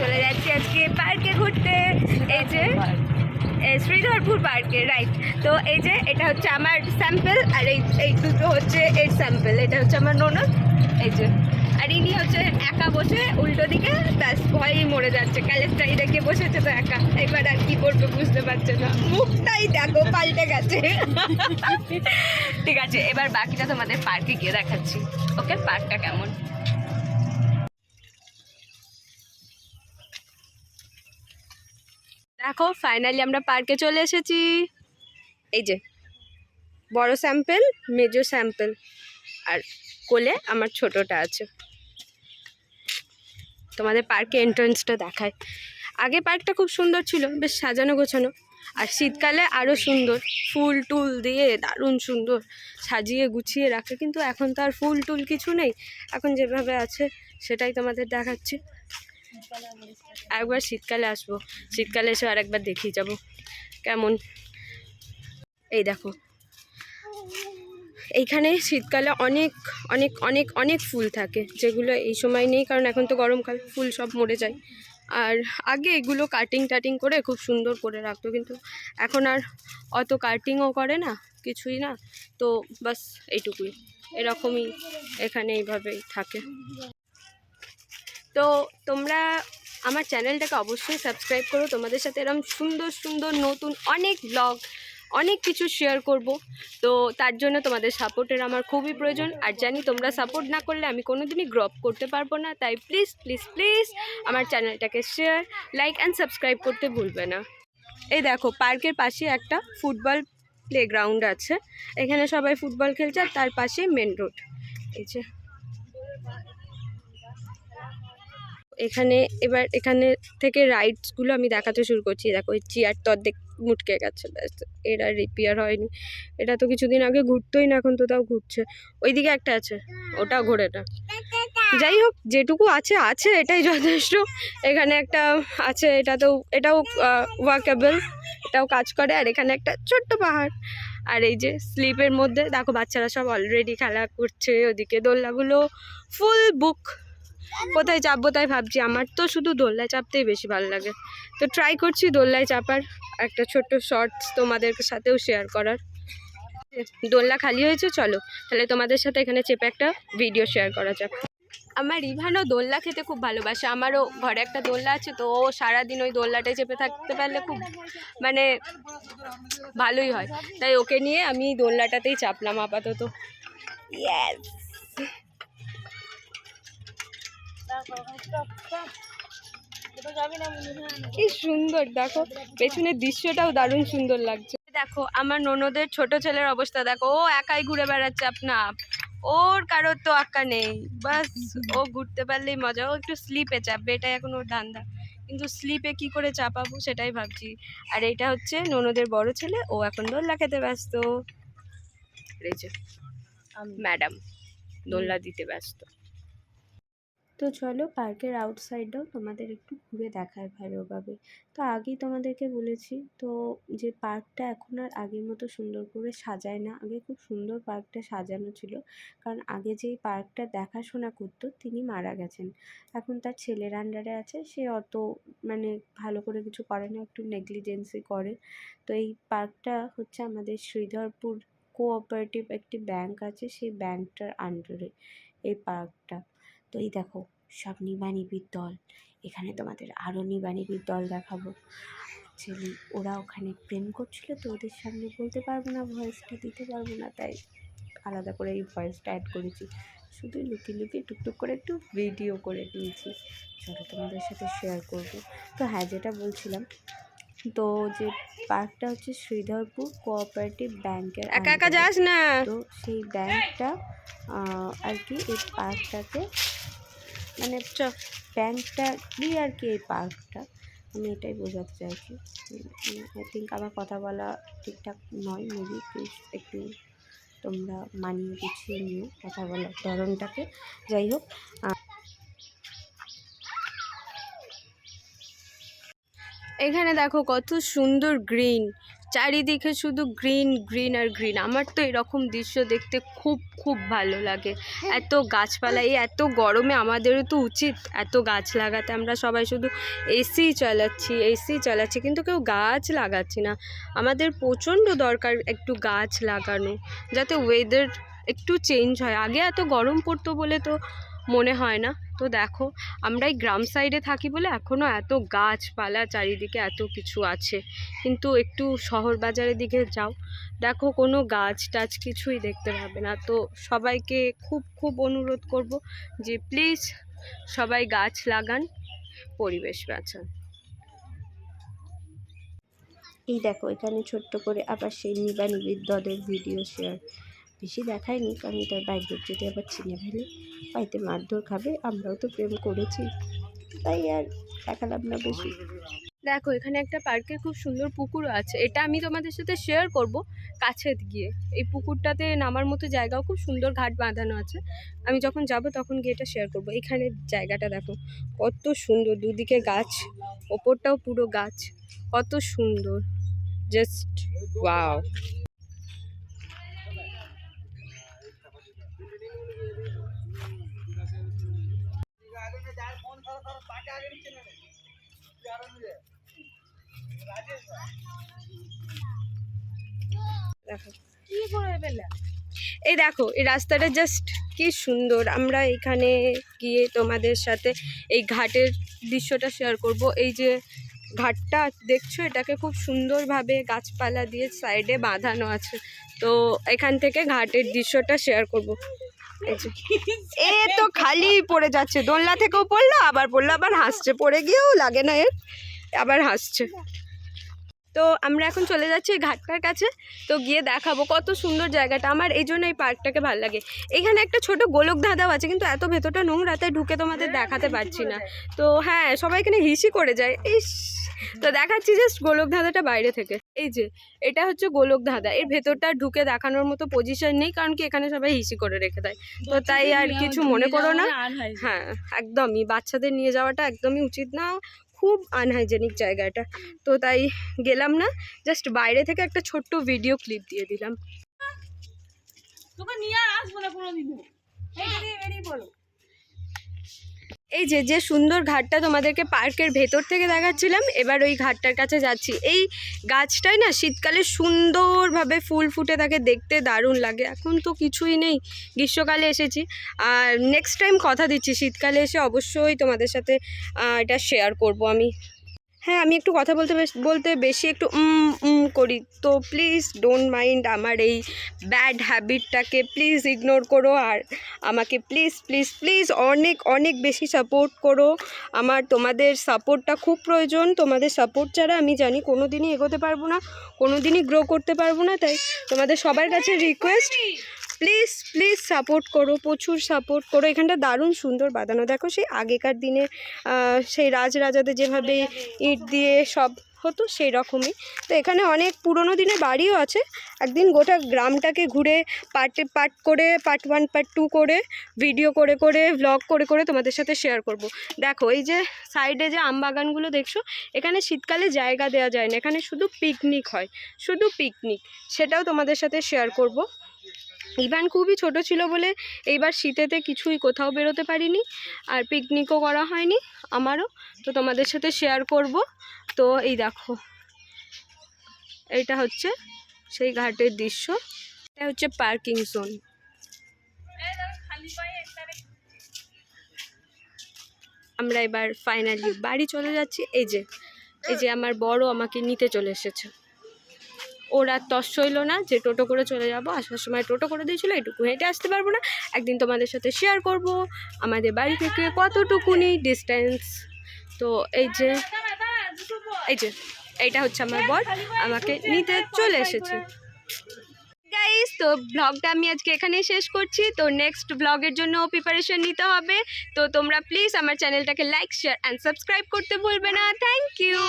চলে যাচ্ছি আজকে পার্কে ঘুরতে। এই যে শ্রীধরপুর পার্কে, রাইট। তো এই যে এটা হচ্ছে আমার স্যাম্পল, আর এই দুটো হচ্ছে এর স্যাম্পল। এটা হচ্ছে আমার ননদ, এই যে। আর ইনি হচ্ছে একা বসে উল্টো দিকে, ব্যাস ভয়েই মরে যাচ্ছে। ক্যালেস্টাই রেখে বসেছে তো একা, এবার আর কি করবে বুঝতে পারছে না। মুখটাই দেখো পাল্টে গেছে। ঠিক আছে, এবার বাকিটা তোমাদের পার্কে গিয়ে দেখাচ্ছি। ওকে, পার্কটা কেমন। দেখো ফাইনালি আমরা পার্কে চলে এসেছি। এই যে বড় স্যাম্পল, মেজো স্যাম্পল, আর কোলে আমার ছোটটা আছে। তোমাদের পার্কে এন্ট্রান্সটা দেখায়। আগে পার্কটা খুব সুন্দর ছিল, বেশ সাজানো গোছানো, আর শীতকালে আরও সুন্দর, ফুল টুল দিয়ে দারুণ সুন্দর সাজিয়ে গুছিয়ে রাখে। কিন্তু এখন তো আর ফুল টুল কিছু নেই, এখন যেভাবে আছে সেটাই তোমাদের দেখাচ্ছি। একবার শীতকালে আসবো, শীতকালে এসে আর একবার দেখিয়ে যাব কেমন। এই দেখো এইখানে শীতকালে অনেক অনেক অনেক অনেক ফুল থাকে, যেগুলো এই সময় নেই, কারণ এখন তো গরমকাল, ফুল সব মরে যায়। আর আগে এগুলো কাটিং টাটিং করে খুব সুন্দর করে রাখতো, কিন্তু এখন আর অত কাটিংও করে না, কিছুই না। তো বাস এইটুকুই, এরকমই এখানে এইভাবেই থাকে। তো তোমরা আমার চ্যানেলটাকে অবশ্যই সাবস্ক্রাইব করো। তোমাদের সাথে এরকম সুন্দর সুন্দর নতুন অনেক ব্লগ, অনেক কিছু শেয়ার করব। তো তার জন্য তোমাদের সাপোর্টের আমার খুবই প্রয়োজন। আর জানি তোমরা সাপোর্ট না করলে আমি কোনোদিনই গ্রো আপ করতে পারবো না। তাই প্লিজ প্লিজ প্লিজ আমার চ্যানেলটাকে শেয়ার, লাইক অ্যান্ড সাবস্ক্রাইব করতে ভুলবে না। এই দেখো পার্কের পাশে একটা ফুটবল প্লেগ্রাউন্ড আছে, এখানে সবাই ফুটবল খেলছে, আর তার পাশে মেন রোড। এই যে এবার এখানে থেকে রাইডসগুলো আমি দেখাতে শুরু করছি। দেখো ওই চেয়ার তো অর্ধেক মুটকে গেছে, ব্যাস এরা রিপেয়ার হয়নি। এটা তো কিছুদিন আগে ঘুরতোই না, এখন তো তাও ঘুরছে। ওইদিকে একটা আছে, ওটাও ঘোরে না। যাই হোক, যেটুকু আছে আছে, এটাই যথেষ্ট। এখানে একটা আছে, এটাও ওয়াকেবল, এটাও কাজ করে। আর এখানে একটা ছোট্ট পাহাড়, আর এই যে স্লিপের মধ্যে দেখো বাচ্চারা সব অলরেডি খেলা করছে। ওদিকে দোলনাগুলো ফুল বুক। কোথায় চাপবো তাই ভাবছি। আমার তো শুধু দোলনায় চাপতেই বেশি ভালো লাগে, তো ট্রাই করছি দোলনায় চাপার একটা ছোট্ট শর্টস তোমাদের সাথেও শেয়ার করার। দোলনা খালি হয়েছে, চলো তাহলে তোমাদের সাথে এখানে চেপে একটা ভিডিও শেয়ার করা যাক। আমার রিভানও দোলনা খেতে খুব ভালোবাসে, আমারও ঘরে একটা দোলনা আছে, তো ও সারাদিন ওই দোলনাটায় চেপে থাকতে পারলে খুব মানে ভালোই হয়। তাই ওকে নিয়ে আমি দোলনাটাতেই চাপলাম আপাতত। ইয়েস, কি সুন্দর দেখো, পেছনের দৃশ্যটাও দারুণ সুন্দর লাগছে। দেখো আমার ননদের ছোট ছেলের অবস্থা দেখো, ও একাই ঘুরে বেড়াচ্ছে আপনা, ওর কারোর তো আক্কা নেই, বাস ও ঘুরতে পারলেই মজা। ও একটু স্লিপে চাপবে, এটাই এখন ওর ধান্দা, কিন্তু স্লিপে কি করে চাপাবো সেটাই ভাবছি। আর এইটা হচ্ছে ননদের বড় ছেলে, ও এখন দোলনা খেতে ব্যস্ত। এই যে ম্যাডাম দোলনা দিতে ব্যস্ত। তো চলো পার্কের আউটসাইডটাও তোমাদের একটু ঘুরে দেখায় ভালোভাবে। তো আগেই তোমাদেরকে বলেছি তো, যে পার্কটা এখন আর আগের মতো সুন্দর করে সাজায় না। আগে খুব সুন্দর পার্কটা সাজানো ছিল, কারণ আগে যেই পার্কটা দেখাশোনা করতো তিনি মারা গেছেন। এখন তার ছেলের আন্ডারে আছে, সে অত মানে ভালো করে কিছু করে না, একটু নেগলিজেন্সি করে। তো এই পার্কটা হচ্ছে আমাদের শ্রীধরপুর কোঅপারেটিভ একটি ব্যাংক আছে, সেই ব্যাংকটার আন্ডারে এই পার্কটা। তো এই দেখো সব নিবানিবির দল, এখানে তোমাদের আরও নিবানিবির দল দেখাবো। অ্যাকচুয়ালি ওরা ওখানে প্রেম করছিল, তো ওদের সামনে বলতে পারবো না, ভয়েসটা দিতে পারবো না, তাই আলাদা করে এই ভয়েসটা অ্যাড করেছি। শুধু লুকিয়ে লুকিয়ে টুকটুক করে একটু ভিডিও করে দিয়েছি, চলো তোমাদের সাথে শেয়ার করবো। তো হ্যাঁ, যেটা বলছিলাম, তো যে পার্কটা হচ্ছে শ্রীধরপুর কোঅপারেটিভ ব্যাংকের, একা একা যাস না, তো সেই ব্যাংকটা আর কি এই পার্কটাকে মানে ব্যাংকটা কি আর কি এই পার্কটা, আমি এটাই বোঝাতে চাইছি। আই থিঙ্ক আমার কথা বলা ঠিকঠাক নয়, মেবি প্লিজ একটু তোমরা মানিয়ে গুছিয়ে নিও কথা বলার ধরনটাকে। যাই হোক, এখানে দেখো কত সুন্দর গ্রিন, চারিদিকে শুধু গ্রিন গ্রিন আর গ্রিন। আমার তো এরকম দৃশ্য দেখতে খুব খুব ভালো লাগে। এত গাছপালা, এই এত গরমে আমাদেরও তো উচিত এত গাছ লাগাতে। আমরা সবাই শুধু এসি চালাচ্ছি কিন্তু কেউ গাছ লাগাচ্ছি না। আমাদের প্রচণ্ড দরকার একটু গাছ লাগানো, যাতে ওয়েদার একটু চেঞ্জ হয়। আগে এত গরম পড়তো বলে তো মনে হয় না। তো দেখো, আমরা এই গ্রাম সাইডে থাকি বলে এখনও এত গাছপালা চারিদিকে এত কিছু আছে, কিন্তু একটু শহর বাজারের দিকে যাও, দেখো কোনো গাছ টাছ কিছুই দেখতে পাবে না। তো সবাইকে খুব খুব অনুরোধ করব যে প্লিজ সবাই গাছ লাগান, পরিবেশ বাঁচান। এই দেখো, এখানে ছোট্ট করে আবার সেই নিবানিবির দলের ভিডিও শেয়ার। বেশি দেখায়নি, কারণ তার বাইরের যদি আবার চিনে ফেলে বাড়িতে মারধর খাবে। আমরাও তো প্রেম করেছি, তাই আর দেখালাম না বেশি। দেখো, এখানে একটা পার্কের খুব সুন্দর পুকুর আছে, এটা আমি তোমাদের সাথে শেয়ার করব কাছে গিয়ে। এই পুকুরটাতে নামার মতো জায়গাও খুব সুন্দর, ঘাট বাঁধানো আছে। আমি যখন যাব তখন গিয়ে এটা শেয়ার করব। এখানে জায়গাটা দেখো কত সুন্দর, দুদিকে গাছ, ওপরটাও পুরো গাছ, কত সুন্দর, জাস্ট ওয়াও। এই দেখো, এই রাস্তাটা জাস্ট কি সুন্দর। আমরা এখানে গিয়ে তোমাদের সাথে এই ঘাটের দৃশ্যটা শেয়ার করব। এই যে ঘাটটা দেখছো, এটাকে খুব সুন্দরভাবে গাছপালা দিয়ে সাইডে বাঁধানো আছে। তো এখান থেকে ঘাটের দৃশ্যটা শেয়ার করব। এই যে এ তো খালি পড়ে যাচ্ছে, দোলনা থেকেও পড়লো, আবার হাসছে, পড়ে গিয়েও লাগে না এর, আবার হাসছে। তো আমরা এখন চলে যাচ্ছি এই ঘাটটার কাছে, তো গিয়ে দেখাবো কত সুন্দর জায়গাটা। আমার এই জন্য এই পার্কটাকে ভালো লাগে। এখানে একটা ছোট গোলক ধাঁধাও আছে, কিন্তু এত ভেতরটা নোংরা, তাই ঢুকে তোমাদের দেখাতে পারছি না। তো হ্যাঁ, সবাই এখানে হিসি করে যায়। ইস, তো দেখাচ্ছি জাস্ট গোলক ধাঁধাটা বাইরে থেকে। এই যে এটা হচ্ছে গোলক ধাঁধা, এর ভেতরটা ঢুকে দেখানোর মতো পজিশন নেই, কারণ কি এখানে সবাই হিসি করে রেখে দেয়। তো তাই আর কিছু মনে করো না। হ্যাঁ, একদমই বাচ্চাদের নিয়ে যাওয়াটা একদমই উচিত না, খুব আনহাইজেনিক জায়গাটা। তো তাই গেলাম না, জাস্ট বাইরে থেকে একটা ছোট্ট ভিডিও ক্লিপ দিয়ে দিলাম। এই যে সুন্দর ঘাটটা তোমাদেরকে পার্কের ভেতর থেকে দেখাচ্ছিলাম, এবার ওই ঘাটটার কাছে যাচ্ছি। এই গাছটায় না শীতকালে সুন্দরভাবে ফুল ফুটে থাকে, দেখতে দারুণ লাগে। এখন তো কিছুই নেই, গ্রীষ্মকালে এসেছি, আর নেক্সট টাইম কথা দিচ্ছি শীতকালে এসে অবশ্যই তোমাদের সাথে এটা শেয়ার করব আমি। হ্যাঁ, আমি একটু কথা বলতে বেশি একটু করি, তো প্লিজ ডোন্ট মাইন্ড আমার এই ব্যাড হ্যাবিটটাকে, প্লিজ ইগনোর করো। আর আমাকে প্লিজ প্লিজ প্লিজ অনেক অনেক বেশি সাপোর্ট করো। আমার তোমাদের সাপোর্টটা খুব প্রয়োজন। তোমাদের সাপোর্ট ছাড়া আমি জানি কোনো দিনই এগোতে পারবো না, কোনো দিনই গ্রো করতে পারবো না। তাই তোমাদের সবার কাছে রিকোয়েস্ট, প্লিজ প্লিজ সাপোর্ট করো, প্রচুর সাপোর্ট করো। এখানটা দারুণ সুন্দর বাঁধানো, দেখো সেই আগেকার দিনে সেই রাজরাজাদের যেভাবে ইট দিয়ে সব হতো সেই রকমই। তো এখানে অনেক পুরনো দিনের বাড়িও আছে। একদিন গোটা গ্রামটাকে ঘুরে পার্ট 1 পার্ট 2 করে ভিডিও করে ভ্লগ করে তোমাদের সাথে শেয়ার করব। দেখো, এই যে সাইডে যে আম বাগানগুলো দেখছো, এখানে শীতকালে জায়গা দেওয়া যায় না, এখানে শুধু পিকনিক হয়, শুধু পিকনিক, সেটাও তোমাদের সাথে শেয়ার করব। ইভান খুবই ছোট ছিল বলে এইবার শীতেতে কিছুই কোথাও বেরোতে পারিনি, আর পিকনিকও করা হয়নি আমারও, তো তোমাদের সাথে শেয়ার করব। তো এই দেখো, এইটা হচ্ছে সেই ঘাটের দৃশ্য, এটা হচ্ছে পার্কিং জোন। আমরা এবার ফাইনালি বাড়ি চলে যাচ্ছি। এই যে আমার বড় আমাকে নিতে চলে এসেছে। ওর আর তস হইল না যে টোটো করে চলে যাব, আসার সময় টোটো করে দিয়েছিল, এটুকু হেঁটে আসতে পারবো না। একদিন তোমাদের সাথে শেয়ার করব আমাদের বাড়ি থেকে কতটুকুনি ডিস্টেন্স। তো এই যে এইটা হচ্ছে আমার বর, আমাকে নিতে চলে এসেছে। গাইস, তো ব্লগটা আমি আজকে এখানেই শেষ করছি। তো নেক্সট ব্লগের জন্য প্রিপারেশন নিতে হবে। তো তোমরা প্লিজ আমার চ্যানেলটাকে লাইক, শেয়ার অ্যান্ড সাবস্ক্রাইব করতে ভুলবে না। Thank you.